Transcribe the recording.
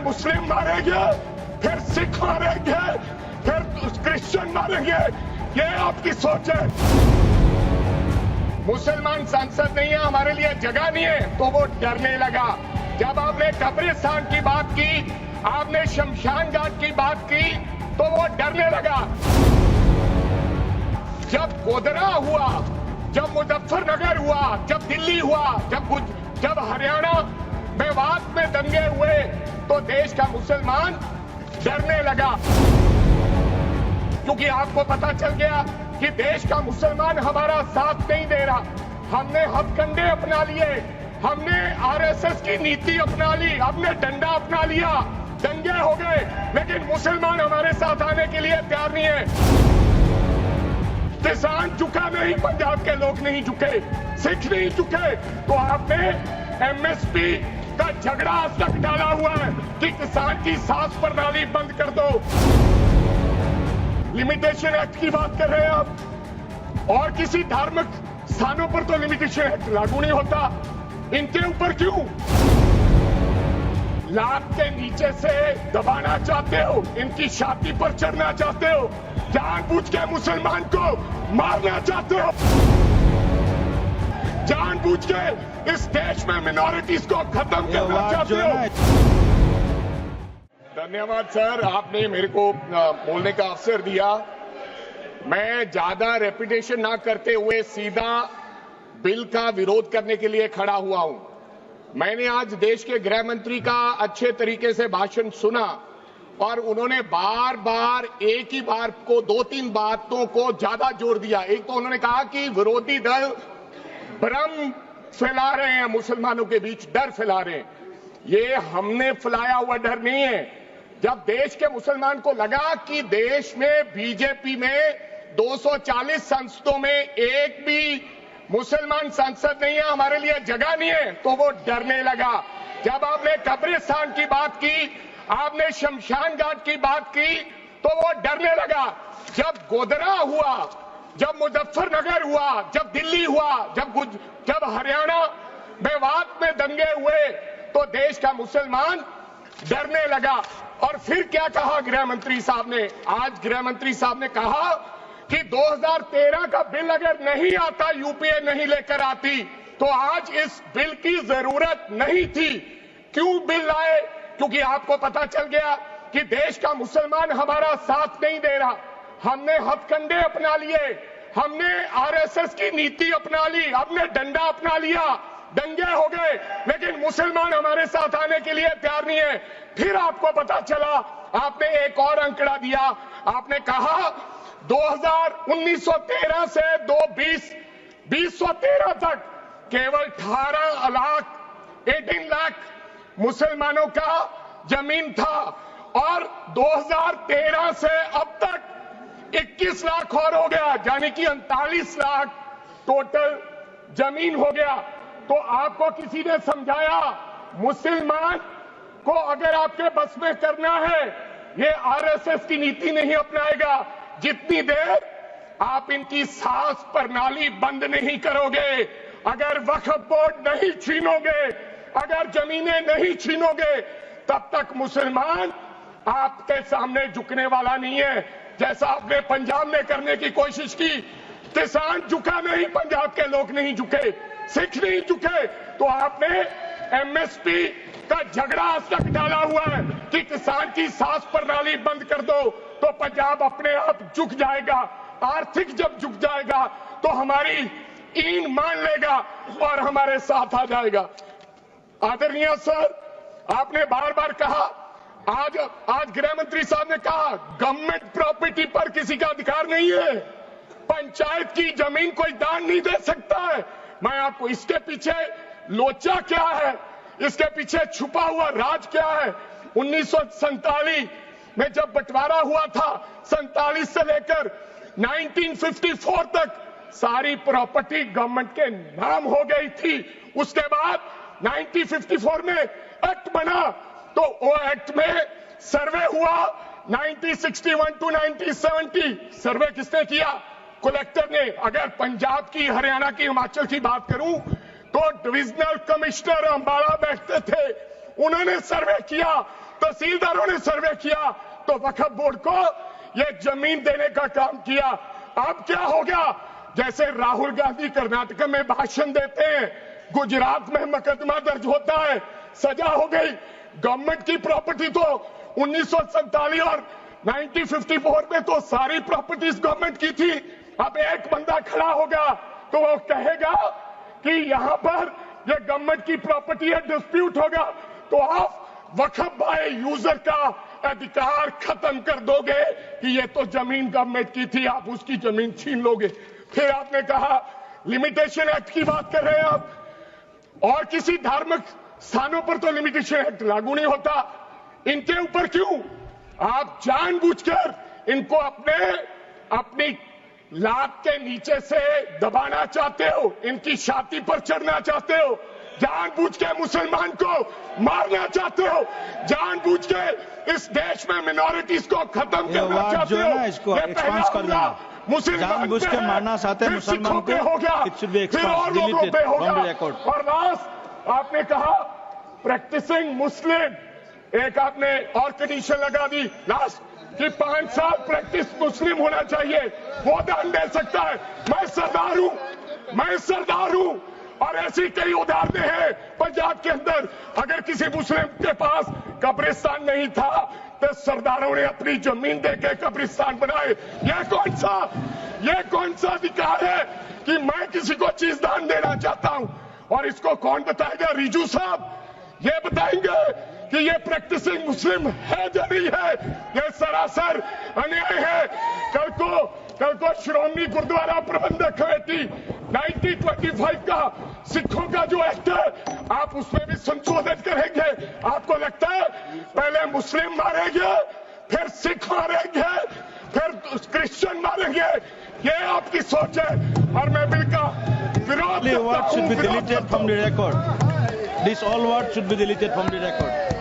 मुस्लिम मारेंगे, फिर सिख मारेंगे, फिर क्रिश्चियन मारेंगे। ये आपकी सोच है। मुसलमान सांसद नहीं है, हमारे लिए जगह नहीं है, तो वो डरने लगा। जब आपने कब्रिस्तान की बात की, आपने शमशान घाट की बात की, तो वो डरने लगा। जब गोधरा हुआ, जब मुजफ्फरनगर हुआ, जब दिल्ली हुआ, जब हरियाणा मेवात में दंगे हुए, तो देश का मुसलमान डरने लगा, क्योंकि आपको पता चल गया कि देश का मुसलमान हमारा साथ नहीं दे रहा। हमने हथकंडे अपना लिए, हमने आरएसएस की नीति अपना ली, हमने डंडा अपना लिया, दंगे हो गए, लेकिन मुसलमान हमारे साथ आने के लिए तैयार नहीं है। किसान झुका नहीं, पंजाब के लोग नहीं झुके, सिख नहीं झुके, तो आपने एमएसपी का झगड़ा आज तक डाला हुआ है कि किसान की सांस प्रणाली बंद कर दो। लिमिटेशन एक्ट की बात कर रहे हैं आप, और किसी धार्मिक स्थानों पर तो लिमिटेशन एक्ट लागू नहीं होता, इनके ऊपर क्यों? लात के नीचे से दबाना चाहते हो, इनकी छाती पर चढ़ना चाहते हो, जानबूझ के मुसलमान को मारना चाहते हो, जानबूझ के इस देश में मिनॉरिटीज को खत्म करना चाहते हो। धन्यवाद सर, आपने मेरे को बोलने का अवसर दिया। मैं ज्यादा रेपिटेशन ना करते हुए सीधा बिल का विरोध करने के लिए खड़ा हुआ हूं। मैंने आज देश के गृह मंत्री का अच्छे तरीके से भाषण सुना, और उन्होंने बार बार एक ही बार को 2-3 बातों को ज्यादा जोर दिया। एक तो उन्होंने कहा कि विरोधी दल भ्रम फैला रहे हैं, मुसलमानों के बीच डर फैला रहे हैं। ये हमने फैलाया हुआ डर नहीं है। जब देश के मुसलमान को लगा कि देश में बीजेपी में 240 संसदों में एक भी मुसलमान सांसद नहीं है, हमारे लिए जगह नहीं है, तो वो डरने लगा। जब आपने कब्रिस्तान की बात की, आपने शमशान घाट की बात की, तो वो डरने लगा। जब गोधरा हुआ, जब मुजफ्फरनगर हुआ, जब दिल्ली हुआ, जब हरियाणा मेवात में दंगे हुए, तो देश का मुसलमान डरने लगा। और फिर क्या कहा गृह मंत्री साहब ने? आज गृह मंत्री साहब ने कहा कि 2013 का बिल अगर नहीं आता, यूपीए नहीं लेकर आती, तो आज इस बिल की जरूरत नहीं थी। क्यों बिल लाए? क्योंकि आपको पता चल गया कि देश का मुसलमान हमारा साथ नहीं दे रहा। हमने हथकंडे अपना लिए, हमने आरएसएस की नीति अपना ली, हमने डंडा अपना लिया, दंगे हो गए, लेकिन मुसलमान हमारे साथ आने के लिए तैयार नहीं है। फिर आपको पता चला, आपने एक और आंकड़ा दिया, आपने कहा 1913 से 2013 तक केवल 18 लाख मुसलमानों का जमीन था, और 2013 से अब तक 21 लाख और हो गया, यानी कि 39 लाख टोटल जमीन हो गया। तो आपको किसी ने समझाया, मुसलमान को अगर आपके बस में करना है, ये आरएसएस की नीति नहीं अपनाएगा जितनी देर आप इनकी सांस प्रणाली बंद नहीं करोगे। अगर वक्फ बोर्ड नहीं छीनोगे, अगर जमीनें नहीं छीनोगे, तब तक मुसलमान आपके सामने झुकने वाला नहीं है। जैसा आपने पंजाब में करने की कोशिश की, किसान झुका नहीं, पंजाब के लोग नहीं झुके, सिख नहीं झुके, तो आपने एमएसपी का झगड़ा आज तक डाला हुआ है कि किसान की सांस प्रणाली बंद कर दो, तो पंजाब अपने आप झुक जाएगा। आर्थिक जब झुक जाएगा तो हमारी ईन मान लेगा और हमारे साथ आ जाएगा। आदरणीय सर, आपने बार बार कहा, आज गृह मंत्री साहब ने कहा गवर्नमेंट प्रॉपर्टी पर किसी का अधिकार नहीं है, पंचायत की जमीन कोई दान नहीं दे सकता है। मैं आपको इसके पीछे लोचा क्या है, इसके पीछे छुपा हुआ राज क्या है? 1947 में जब बंटवारा हुआ था, 47 से लेकर 1954 तक सारी प्रॉपर्टी गवर्नमेंट के नाम हो गई थी। उसके बाद 1954 में एक्ट बना, तो वो एक्ट में सर्वे हुआ 1961 टू 1970। सर्वे किसने किया? कलेक्टर ने। अगर पंजाब की, हरियाणा की, हिमाचल की बात करूं तो डिविजनल कमिश्नर अंबाला बैठते थे, उन्होंने सर्वे किया, तहसीलदारों ने सर्वे किया, तो वक्फ बोर्ड को ये जमीन देने का काम किया। अब क्या हो गया? जैसे राहुल गांधी कर्नाटक में भाषण देते हैं, गुजरात में मुकदमा दर्ज होता है, सजा हो गई। गवर्नमेंट की प्रॉपर्टी तो 1947 और 1954 में तो सारी प्रॉपर्टीज गवर्नमेंट की थी। अब एक बंदा खड़ा होगा तो वो कहेगा कि यहां पर ये गवर्नमेंट की प्रॉपर्टी है, डिस्प्यूट होगा, तो आप वक्फ बाय यूजर का अधिकार खत्म कर दोगे कि ये तो जमीन गवर्नमेंट की थी, आप उसकी जमीन छीन लोगे। फिर आपने कहा लिमिटेशन एक्ट की बात कर रहे हैं आप, और किसी धार्मिक स्थानों पर तो लिमिटेशन एक्ट लागू नहीं होता, इनके ऊपर क्यों? आप जानबूझकर इनको अपनी लात के नीचे से दबाना चाहते हो, इनकी छाती पर चढ़ना चाहते हो, जानबूझ के मुसलमान को मारना चाहते हो, जानबूझ के इस देश में मिनॉरिटीज को खत्म करना चाहते हो। इसको एक्सपांस कर देना, जानबूझ के मारना चाहते हैं मुसलमान को, फिर और लोगों पे होगा। और लास्ट आपने कहा प्रैक्टिसिंग मुस्लिम, एक आपने और कंडीशन लगा दी लास्ट कि 5 साल प्रैक्टिस मुस्लिम होना चाहिए, वो दान दे सकता है। मैं सरदार हूं और ऐसी कई उदाहरणें हैं पंजाब के अंदर। अगर किसी मुस्लिम के पास कब्रिस्तान नहीं था तो सरदारों ने अपनी जमीन देके कब्रिस्तान बनाए। ये कौन सा अधिकार है कि मैं किसी को चीज दान देना चाहता हूं? और इसको कौन बताएगा? रिजू साहब ये बताएंगे कि ये प्रैक्टिसिंग मुस्लिम है या नहीं है? ये सरासर अन्याय है। कल को श्रोमणी गुरुद्वारा प्रबंधक कमेटी 1925 का सिखों का जो एक्ट है, आप उसमें भी संशोधन करेंगे। आपको लगता है पहले मुस्लिम मारेंगे, फिर सिख मारेंगे, फिर क्रिश्चियन मारेंगे? ये आपकी सोच है और मैं बिल का विरोध करता हूं। This all words should be deleted from the record.